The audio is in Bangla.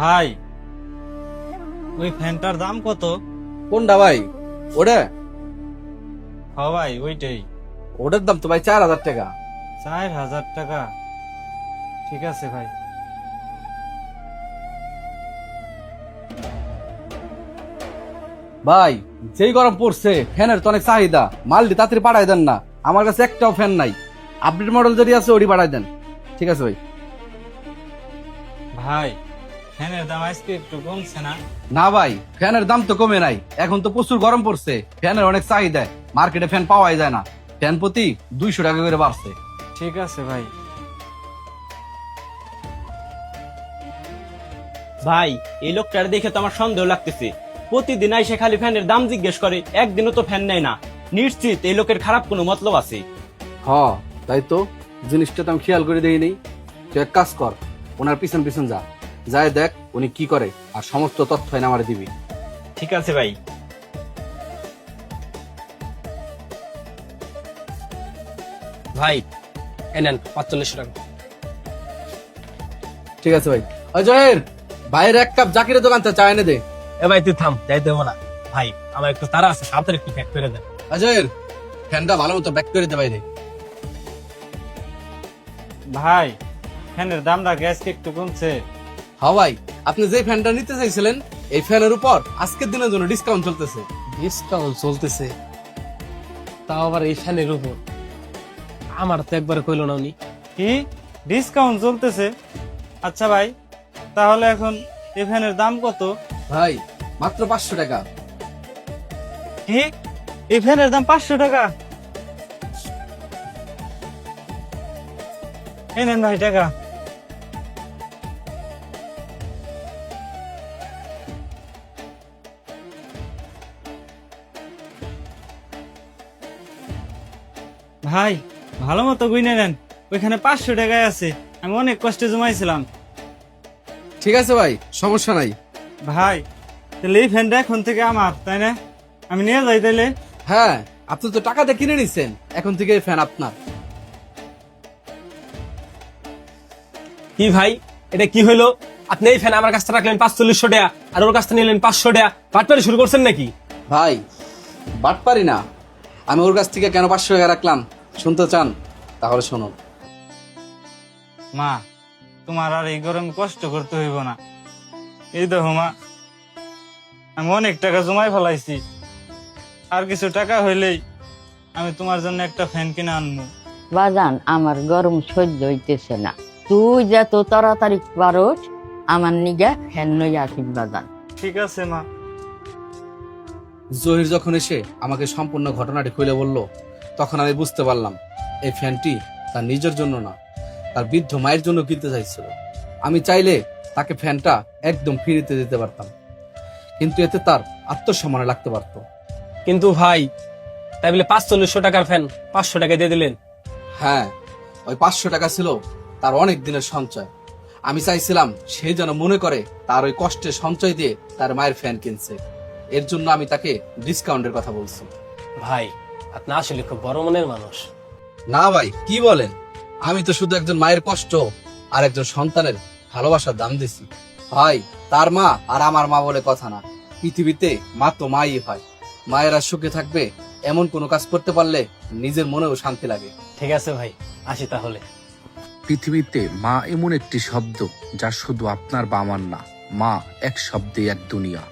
ভাই, ওই ফ্যানটার দাম কত? কোনটা ভাই? ওটা? ভাই ওইটাই। ওটার দাম তো ভাই 4,000 টাকা। 4,000 টাকা? ঠিক আছে ভাই। ভাই যেই গরম পড়ছে ফ্যানের তো অনেক চাহিদা, মালটি তাড়াতাড়ি পাঠাই দেন না, আমার কাছে একটাও ফ্যান নাই। আপডেট মডেল যদি আছে ওটি পাঠাই দেন। ঠিক আছে ভাই। ভাই, ফ্যানের দাম আজকে একটু কমছে না? না ভাই, ফ্যানের দাম তো কমে নাই, এখন তো প্রচুর গরম পড়ছে, ফ্যানের অনেক চাহিদা, মার্কেটে ফ্যান পাওয়াই যায় না, ফ্যান প্রতি 200 টাকা করে বাড়ছে। ঠিক আছে ভাই। ভাই, এই লোকটার দেখে তো আমার সন্দেহ লাগতেছে। প্রতিদিন আইসে খালি ফ্যানের দাম জিজ্ঞেস করে, একদিনও তো ফ্যান নেয় না। নিশ্চিত এই লোকের খারাপ কোনো মতলব আছে। হ, তাই তো, জিনিসটা তো আমি খেয়াল করে দেই নেই। তুই এক কাজ কর, ওনার পিছন পিছন যা, যায় দেখ উনি কি করে, আর সমস্ত তথ্য এনে আমার দিবি। ঠিক আছে ভাই। ভাই এনেন 45 টাকা। ঠিক আছে ভাই। জয়ের ভাইয়ের 1 কাপ জাকিরের দোকান থেকে চা এনে দে। এ ভাই তুই থাম, যাই দেবো না। ভাই আমার একটু তাড়া আছে, সাথে একটু প্যাক করে দেন। জয়ের ফ্যানটা ভালো মতো ব্যাক করে দে বাইরে। ভাই, ফ্যানের দামটা আজকে একটু কমছে। হ্যাঁ ভাই, আপনি যে ফ্যানটা নিতে চাইছিলেন এই ফ্যানের উপর আজকের দিনের জন্য ডিসকাউন্ট চলতেছে। ডিসকাউন্ট চলতেছে, তাও আবার এই ফ্যানের উপর। আমার তো একবার কইলো না উনি। কি ডিসকাউন্ট চলতেছে? আচ্ছা ভাই, তাহলে এখন এই ফ্যানের দাম কত? ভাই মাত্র 500 টাকা। কি, এই ফ্যানের দাম 500 টাকা? এই নেন ভাই টাকা। ভাই, ভালো মতো গুইনে নেন, ওইখানে 500 টাকায় আছে, আমি অনেক কষ্টে জমাইছিলাম। ঠিক আছে ভাই, সমস্যা নাই। ভাই, তাহলে এই ফ্যানটা এখন থেকে আমার, তাই না? আমি নিয়ে যাই তাইলে। হ্যাঁ, আপনি তো টাকা দিয়ে কিনে নিছেন, এখন থেকে এই ফ্যান আপনার। কি ভাই, এটা কি হইলো? আপনি এই ফ্যান আমার কাছ থেকে রাখলেন 4500 টাকা, আর ওর কাছ থেকে নিলেন 500 টাকা। বাটপারি শুরু করছেন নাকি? ভাই বাট পারি না, আমি ওর কাছ থেকে কেন 500 টাকা রাখলাম শুনতে চান? তাহলে শুনুন। মা, তোমার আর এই গরমে কষ্ট করতে হইব না। এই দেখো মা, আমি অনেক টাকা জমাই ফেলাইছি, আর কিছু টাকা হইলেই আমি তোমার জন্য একটা ফ্যান কিনে আনবো। বাজান, আমার গরম সহ্য হইতেছে না, তুই যত তাড়াতাড়ি পারস আমার নিগা ফ্যান লইয়া আসিস বাজান। ঠিক আছে মা। জহির যখন এসে আমাকে সম্পূর্ণ ঘটনাটি খুলে বলল, তখন আমি বুঝতে পারলাম এই ফ্যানটি তার নিজের জন্য না, তার বৃদ্ধ মায়ের জন্য কিনতে চাইছিল। আমি চাইলে তাকে ফ্যানটা একদম ফ্রিতে দিতে পারতাম, কিন্তু এতে তার আত্মসম্মানে লাগতে পারতো। কিন্তু ভাই, তাই বলে 4500 টাকার ফ্যান 500 টাকা দিয়ে দিলেন? হ্যাঁ, ওই 500 টাকা ছিল তার অনেক দিনের সঞ্চয়। আমি চাইছিলাম সে যেন মনে করে তার ওই কষ্টের সঞ্চয় দিয়ে তার মায়ের ফ্যান কিনছে, এর জন্য আমি তাকে ডিসকাউন্টের কথা বলছি। ভাই, আপনি আসলে খুব বড় মনের মানুষ। না ভাই, কি বলেন, আমি তো শুধু একজন মায়ের কষ্ট আর একজন সন্তানের ভালোবাসার দাম দিছি। ভাই, তার মা আর আমার মা বলে কথা না, পৃথিবীতে মা তো মাই হয়। মায়েরা সুখে থাকবে এমন কোনো কাজ করতে পারলে নিজের মনেও শান্তি লাগে। ঠিক আছে ভাই, আসি তাহলে। পৃথিবীতে মা এমন একটি শব্দ যা শুধু আপনার বা আমার না, মা এক শব্দে এক দুনিয়া।